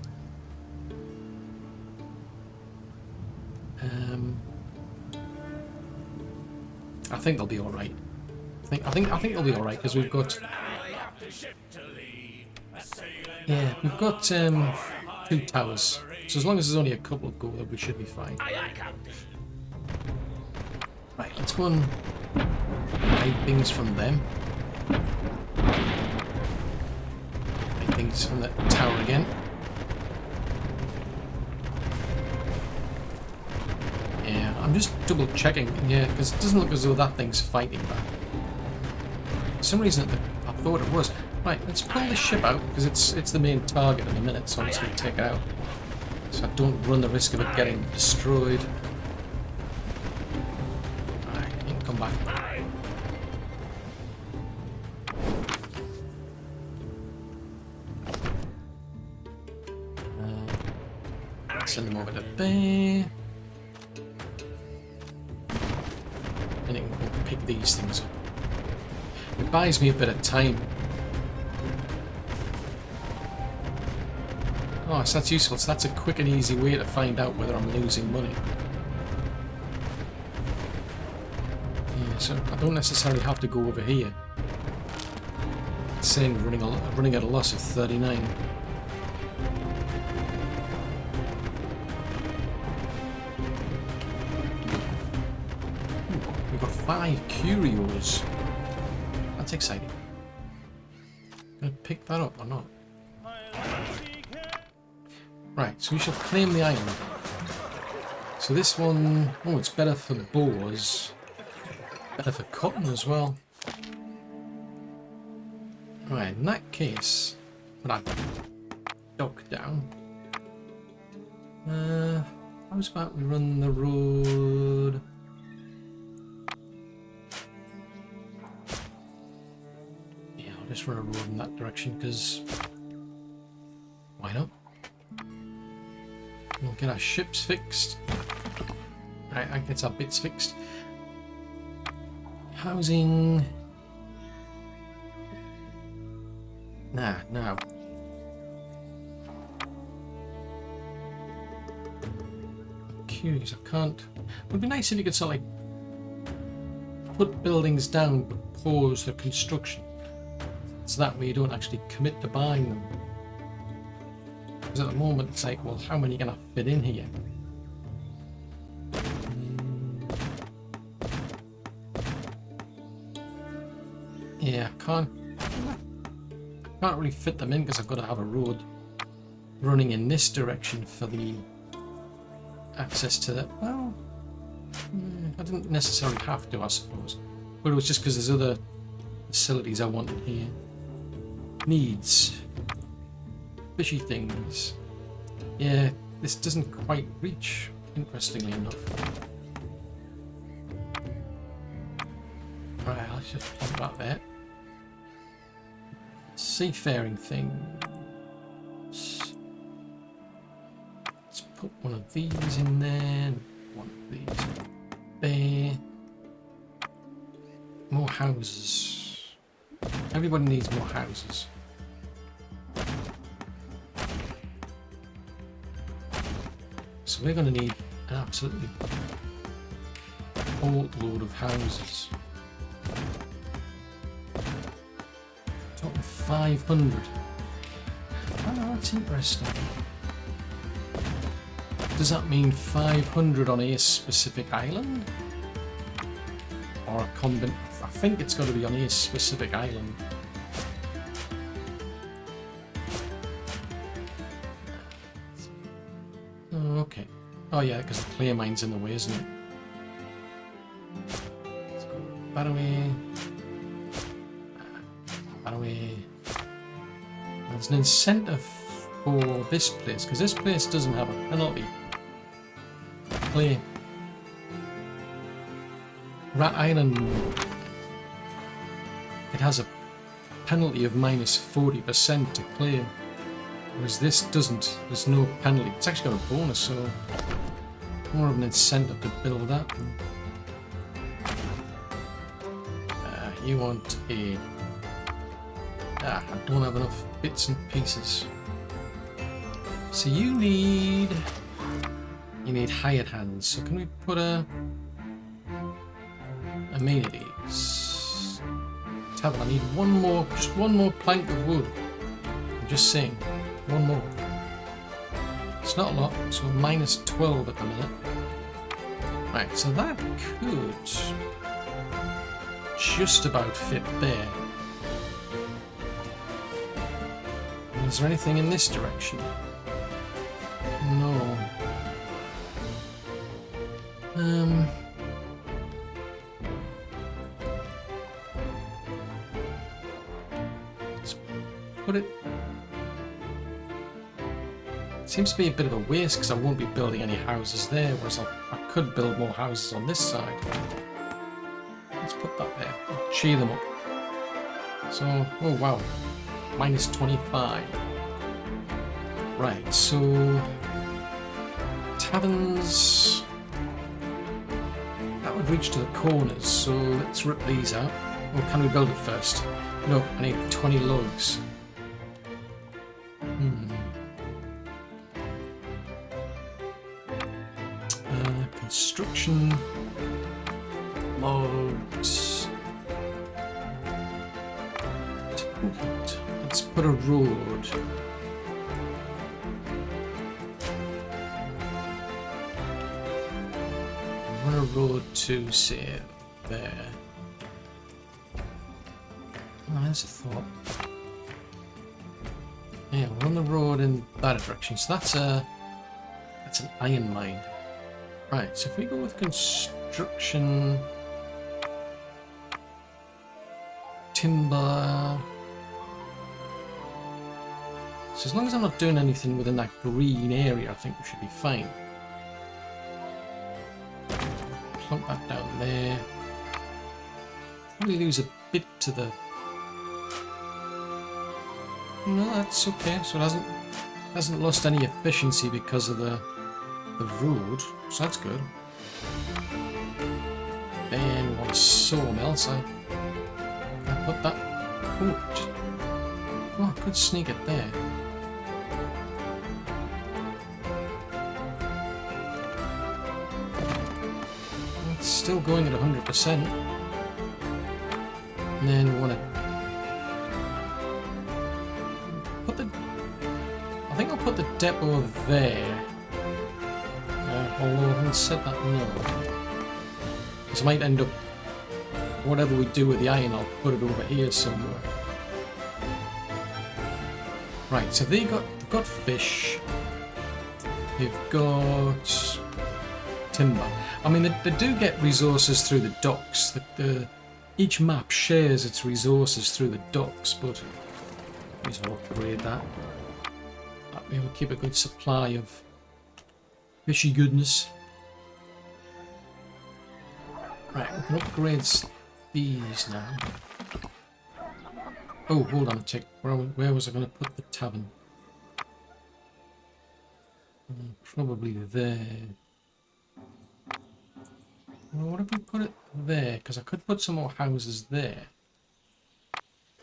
I think they'll be alright. I think they'll be alright because we've got... Yeah, we've got 2 towers. So as long as there's only a couple go there, we should be fine. Right, let's go and hide things from them. Hide things from the tower again. Yeah, I'm just double checking. Yeah, because it doesn't look as though that thing's fighting back. For some reason, I thought it was. Right, let's pull the ship out because it's the main target in a minute, so I'm just going to take it out. So I don't run the risk of it getting destroyed. Alright, you can come back. Send them over to there. And it can go pick these things up. It buys me a bit of time. Oh, so that's useful. So that's a quick and easy way to find out whether I'm losing money. Yeah, so I don't necessarily have to go over here. It's saying running at a loss of 39. We've got 5 curios. That's exciting. Gonna pick that up or not? Right, so we shall claim the island. So this one, oh, it's better for boars. Better for cotton as well. Right, in that case, when I dock down, how's about we run the road? Yeah, I'll just run a road in that direction because why not? We'll get our ships fixed. Right, I get our bits fixed. Housing. No. Curious, I can't. It would be nice if you could sort of like put buildings down but pause the construction. So that way you don't actually commit to buying them. Because at the moment it's like, well, how many are going to fit in here? Yeah, I can't really fit them in because I've got to have a road running in this direction for the access to that. Well, I didn't necessarily have to, I suppose. But it was just because there's other facilities I wanted here. Needs. Fishy things. Yeah, this doesn't quite reach, interestingly enough. Right, I'll just put that there. Seafaring things. Let's put one of these in there, one of these there. More houses. Everybody needs more houses. So we're going to need an absolutely boatload of houses. Talking 500. Oh, that's interesting. Does that mean 500 on a specific island? Or a combination? I think it's got to be on a specific island. Okay. Oh yeah, because the clear mine's in the way, isn't it? Let's go that away. That away. There's an incentive for this place, because this place doesn't have a penalty. Clear. Rat Island. It has a penalty of minus 40% to clear. Whereas this doesn't. There's no penalty. It's actually got a bonus, so more of an incentive to build that. You want a... I don't have enough bits and pieces. So you need hired hands. So can we put amenities? Tavern, I need just one more plank of wood. I'm just saying. one more. It's not a lot, so minus 12 at the minute. Right, so that could just about fit there. Is there anything in this direction? No. Let's put it. Seems to be a bit of a waste because I won't be building any houses there, whereas I could build more houses on this side. Let's put that there. I'll cheer them up. So, oh wow, minus 25. Right, so taverns. That would reach to the corners, so let's rip these out. Or can we build it first? No, I need 20 logs. Construction logs. Let's put a road. Run a road to say there. Oh, there's a thought. Yeah, we're on the road in that direction. So that's an iron mine. Right, so if we go with construction, timber, so as long as I'm not doing anything within that green area, I think we should be fine. Plunk that down there. Probably lose a bit to the... No, that's okay. So it hasn't lost any efficiency because of the road, so that's good. Then one sawmill, so I put that. Oh, I could sneak it there. It's still going at 100%. And then we want to put the. I think I'll put the depot there. Although I haven't said that, no. Because I might end up, whatever we do with the iron, I'll put it over here somewhere. Right, so they've got fish. They've got timber. I mean, they do get resources through the docks. Each map shares its resources through the docks, but we shall upgrade that. That way we'll keep a good supply of fishy goodness. Right, we can upgrade these now. Oh, hold on a tick. Where was I going to put the tavern? Probably there. Well, what if we put it there? Because I could put some more houses there.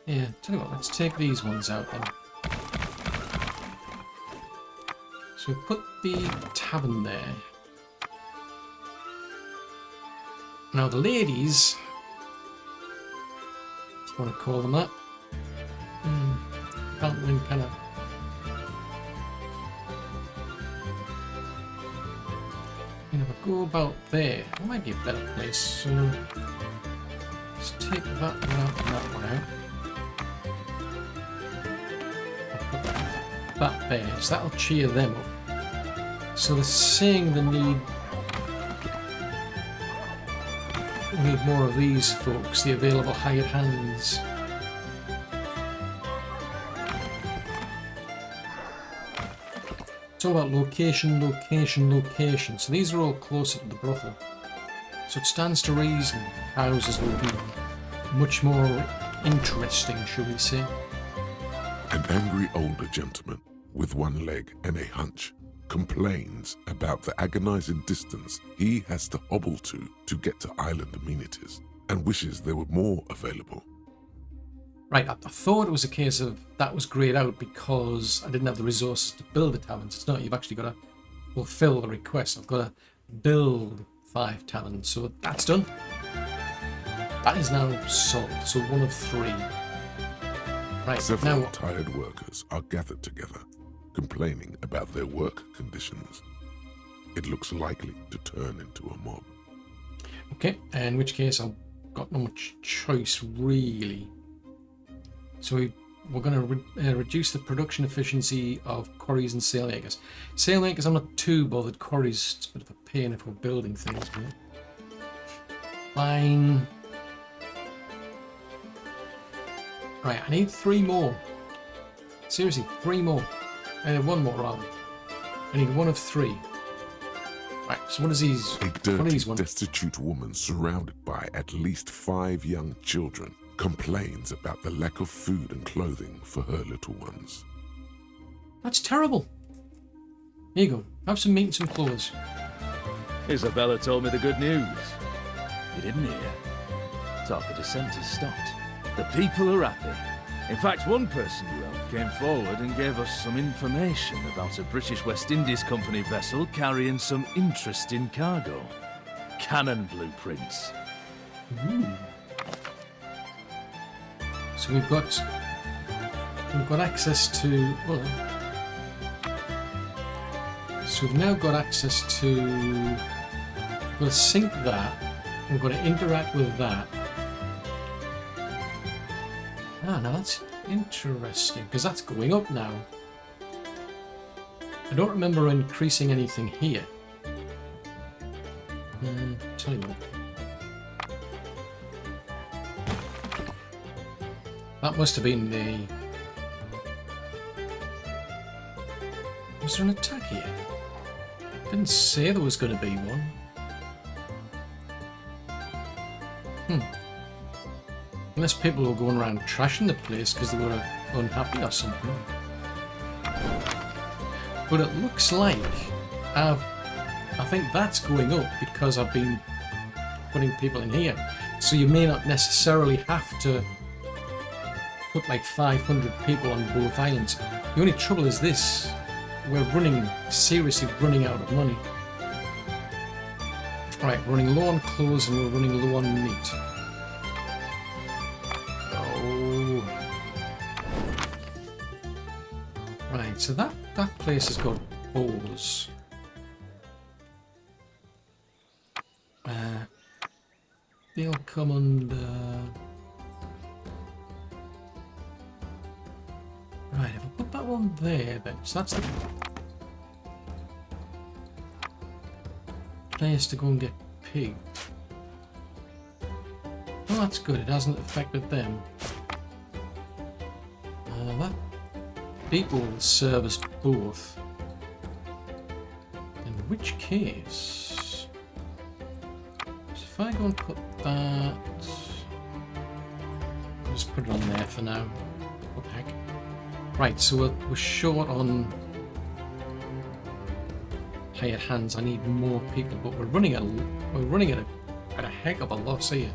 Yeah, tell you what, let's take these ones out then. So we put the tavern there. Now the ladies, if you want to call them that, can't win, can I? And if I go about there, that might be a better place. So let's take that one out and that one out. I'll put that there, so that'll cheer them up. So they're saying they need more of these folks, the available hired hands. It's all about location, location, location. So these are all closer to the brothel. So it stands to reason houses will be much more interesting, shall we say. An angry older gentleman with one leg and a hunch complains about the agonizing distance he has to hobble to get to island amenities and wishes there were more available. Right, I thought it was a case of that was grayed out because I didn't have the resources to build the taverns. It's not, you've actually got to fulfill the request. I've got to build 5 taverns, so that's done. That is now solved, so 1 of 3. Right, Several now tired workers are gathered together. complaining about their work conditions. It looks likely to turn into a mob. Okay, in which case I've got no much choice really. So we're going to reduce the production efficiency of quarries and sailmakers. Sailmakers I'm not too bothered. Quarries, it's a bit of a pain if we're building things, but fine. Right, I need 3 more. Seriously, 3 more. 1 more rather. I need 1 of 3. Right, so what is these? A What are dirty, these ones? destitute woman surrounded by at least 5 young children complains about the lack of food and clothing for her little ones. That's terrible. Here you go. Have some meat and some clothes. Isabella told me the good news. You didn't hear? Talk of dissent has stopped. The people are happy. In fact, one person you helped came forward and gave us some information about a British West Indies Company vessel carrying some interesting cargo. Cannon blueprints. Ooh. So we've got access to, well, so we've now got access to, we'll sync that, we've got to interact with that. Ah, now that's interesting, because that's going up now. I don't remember increasing anything here. Tell you what. That must have been the... Was there an attack here? Didn't say there was going to be one. Unless people were going around trashing the place because they were unhappy or something. But it looks like I think that's going up because I've been putting people in here. So you may not necessarily have to put like 500 people on both islands. The only trouble is this. We're seriously running out of money. Right, running low on clothes and we're running low on meat. Right, so that place has got bows. They'll come under... Right, if I put that one there then, so that's the place to go and get pig. Oh, that's good, it hasn't affected them. That people will service both. In which case, so if I go and put that, I'll just put it on there for now. What the heck? Right, so we're short on hired hands. I need more people, but we're running at a heck of a loss here.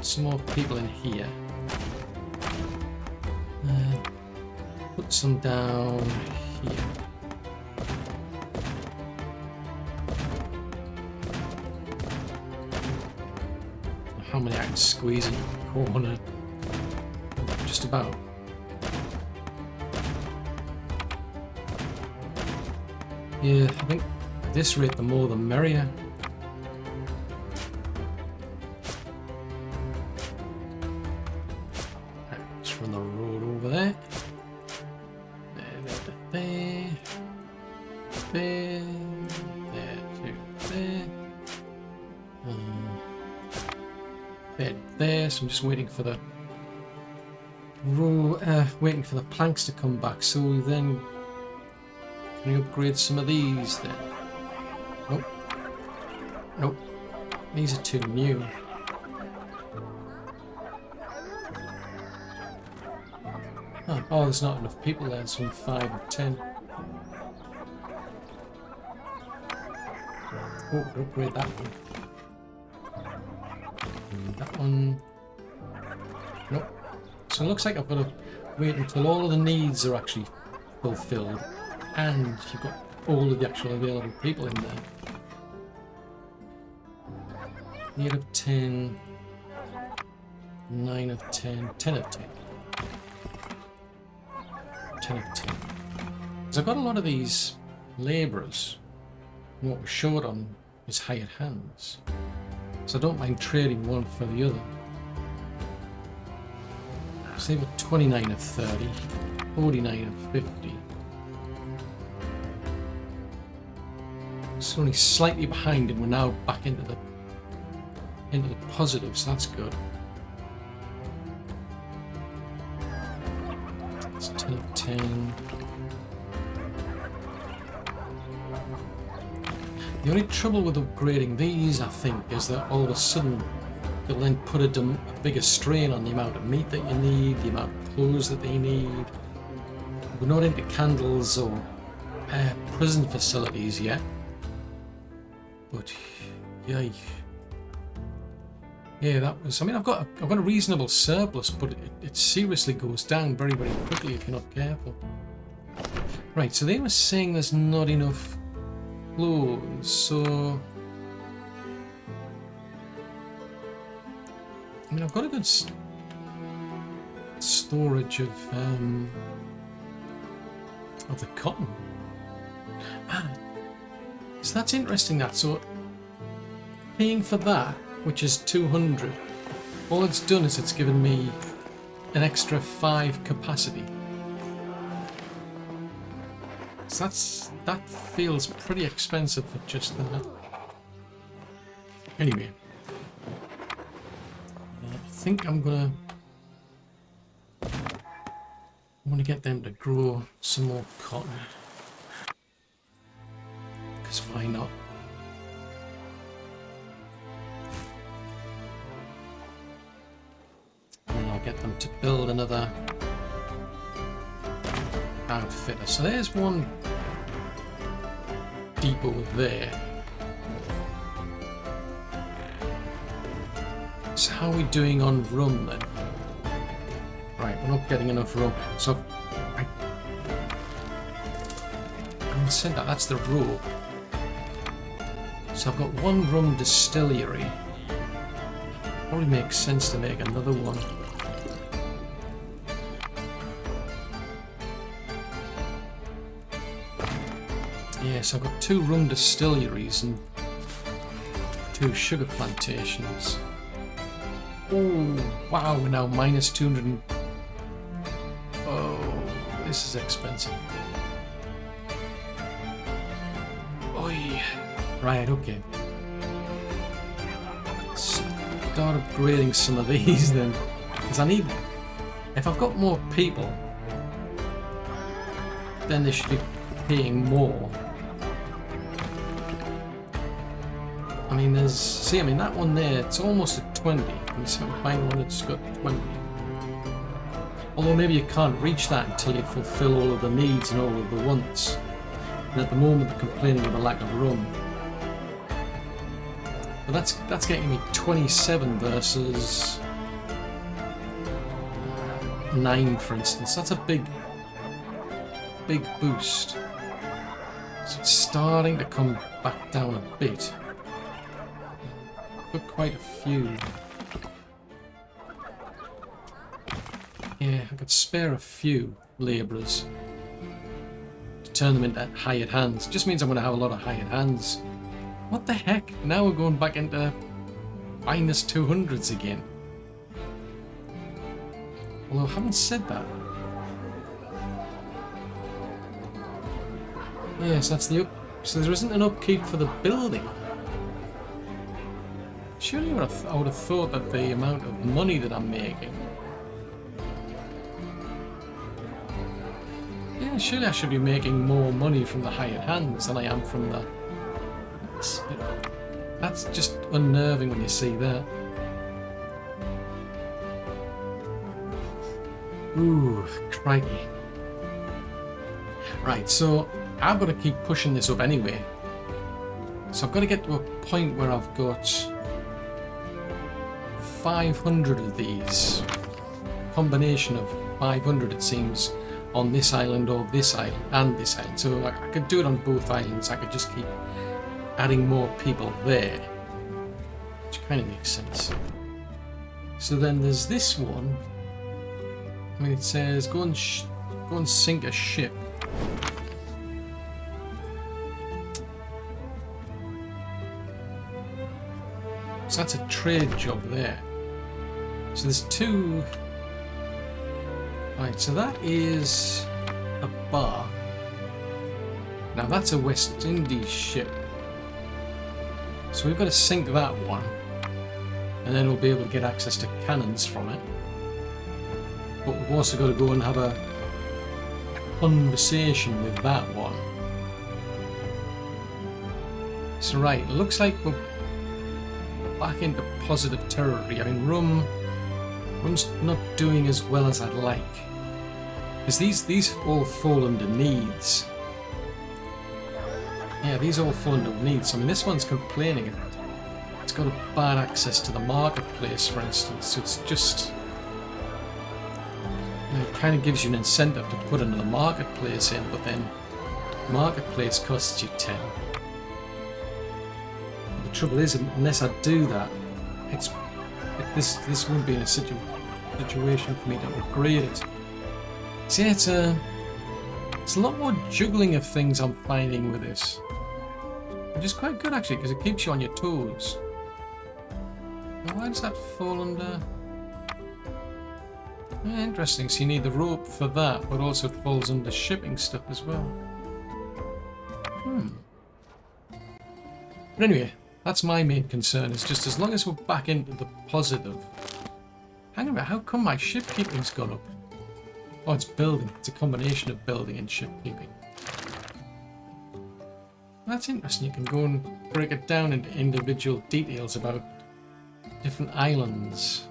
Some more people in here. Put some down here. How many I can squeeze in the corner? Just about. Yeah, I think at this rate, the more the merrier. So I'm just waiting for the planks to come back. So then, can we upgrade some of these then? Nope. Nope. These are too new. Oh, there's not enough people there. So 5 or 10. Oh, upgrade that one. And that one. Nope. So it looks like I've got to wait until all of the needs are actually fulfilled and you've got all of the actual available people in there. 8 of 10, 9 of 10, 10 of 10. 10 of 10. Because I've got a lot of these labourers. And what we're short on is hired hands. So I don't mind trading one for the other. So they've got 29 of 30, 49 of 50. It's only slightly behind and we're now back into the positives, so that's good. It's 10 of 10. The only trouble with upgrading these, I think, is that all of a sudden they'll then put a bigger strain on the amount of meat that you need, the amount of clothes that they need. We're not into candles or prison facilities yet. But yeah, that was. I mean, I've got a reasonable surplus, but it seriously goes down very, very quickly if you're not careful. Right, so they were saying there's not enough clothes, so I mean, I've got a good storage of the cotton. So that's interesting. That so paying for that, which is 200, all it's done is it's given me an extra 5 capacity. So that feels pretty expensive for just that. Anyway, I think I'm gonna get them to grow some more cotton. Because why not? And I'll get them to build another outfitter. So there's one depot there. So how are we doing on rum then? Right, we're not getting enough rum. So I said that's the rope. So I've got one rum distillery. Probably makes sense to make another one. Yeah, so I've got 2 rum distilleries and 2 sugar plantations. Oh, wow, we're now minus 200. Oh, this is expensive. Oi. Right, okay. Start upgrading some of these then. Because I need... If I've got more people, then they should be paying more. I mean, there's... See, I mean, that one there, it's almost at 20. And so I find one that's got 20. Although maybe you can't reach that until you fulfill all of the needs and all of the wants. And at the moment they're complaining of the lack of rum. But that's getting me 27 versus 9, for instance. That's a big boost. So it's starting to come back down a bit. Got quite a few. Yeah, I could spare a few labourers to turn them into hired hands. It just means I'm going to have a lot of hired hands. What the heck? Now we're going back into minus 200s again. Although I haven't said that. Yes, that's the up. So there isn't an upkeep for the building. Surely I would have thought that the amount of money that I'm making. Yeah, surely I should be making more money from the hired hands than I am from the... That's just unnerving when you see that. Ooh, crikey. Right, so I've got to keep pushing this up anyway. So I've got to get to a point where I've got 500 of these. Combination of 500, it seems, on this island or this island and this island. So I could do it on both islands. I could just keep adding more people there. which kind of makes sense. So then there's this one. I mean, it says go and sink a ship. So that's a trade job there. So there's two. Right, so that is a bar. Now that's a West Indies ship. So we've got to sink that one. And then we'll be able to get access to cannons from it. But we've also got to go and have a conversation with that one. So right, it looks like we're back into positive territory. I mean, Rum's not doing as well as I'd like. Because these all fall under needs. Yeah, these all fall under needs. I mean, this one's complaining. It's got a bad access to the marketplace, for instance. So it's just... You know, it kind of gives you an incentive to put another marketplace in, but then marketplace costs you 10. The trouble is, unless I do that, this won't be in a situation for me to upgrade it. See, it's a lot more juggling of things I'm finding with this, which is quite good actually, because it keeps you on your toes. Now, why does that fall under? Yeah, interesting. So you need the rope for that, but also it falls under shipping stuff as well. But anyway, that's my main concern. Is just as long as we're back into the positive. Hang on, how come my shipkeeping's gone up? Oh, it's building. It's a combination of building and shipkeeping. That's interesting. You can go and break it down into individual details about different islands.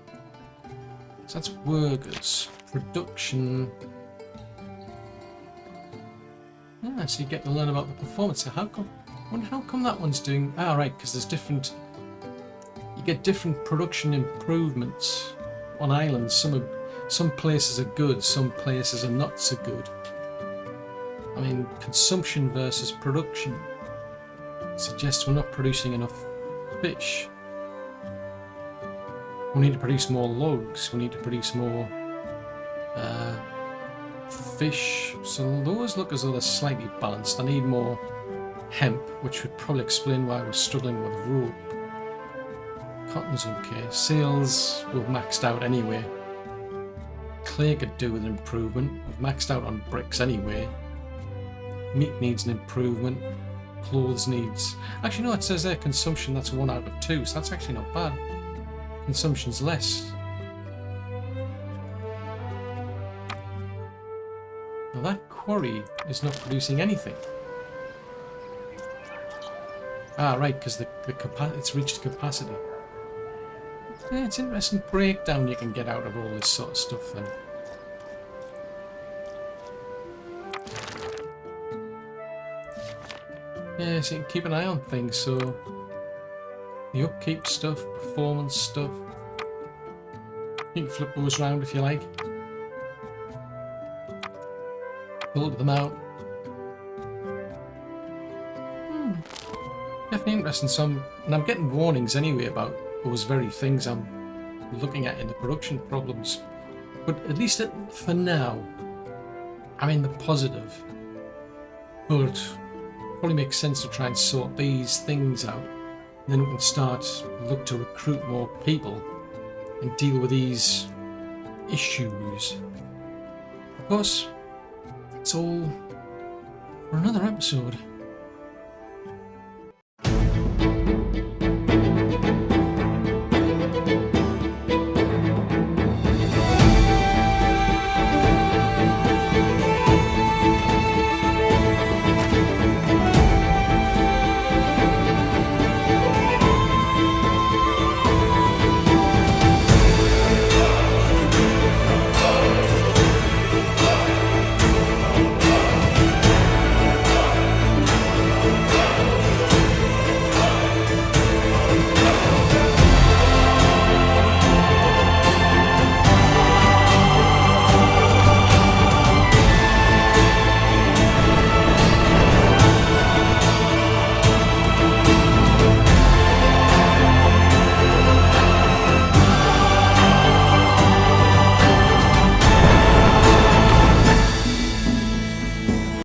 So that's workers, production. Ah, so you get to learn about the performance. So how come? I wonder how come that one's doing. Ah, right, because there's different. You get different production improvements on islands. Some places are good, some places are not so good. I mean, consumption versus production suggests we're not producing enough fish. We need to produce more logs, we need to produce more fish. So those look as though they're slightly balanced. I need more hemp, which would probably explain why we're struggling with rope. Cotton's okay. Sails we've maxed out anyway. Clay could do with an improvement. We've maxed out on bricks anyway. Meat needs an improvement. Clothes needs... Actually no, it says there consumption, that's 1 out of 2, so that's actually not bad. Consumption's less. Now that quarry is not producing anything. Ah, right, because it's reached capacity. Yeah, it's an interesting breakdown you can get out of all this sort of stuff then. Yeah, so you can keep an eye on things, so the upkeep stuff, performance stuff. You can flip those around if you like. Filter them out. Definitely interesting. And I'm getting warnings anyway about those very things I'm looking at in the production problems. But at least for now, I'm in the positive. But probably makes sense to try and sort these things out. And then we can look to recruit more people and deal with these issues. Of course, it's all for another episode.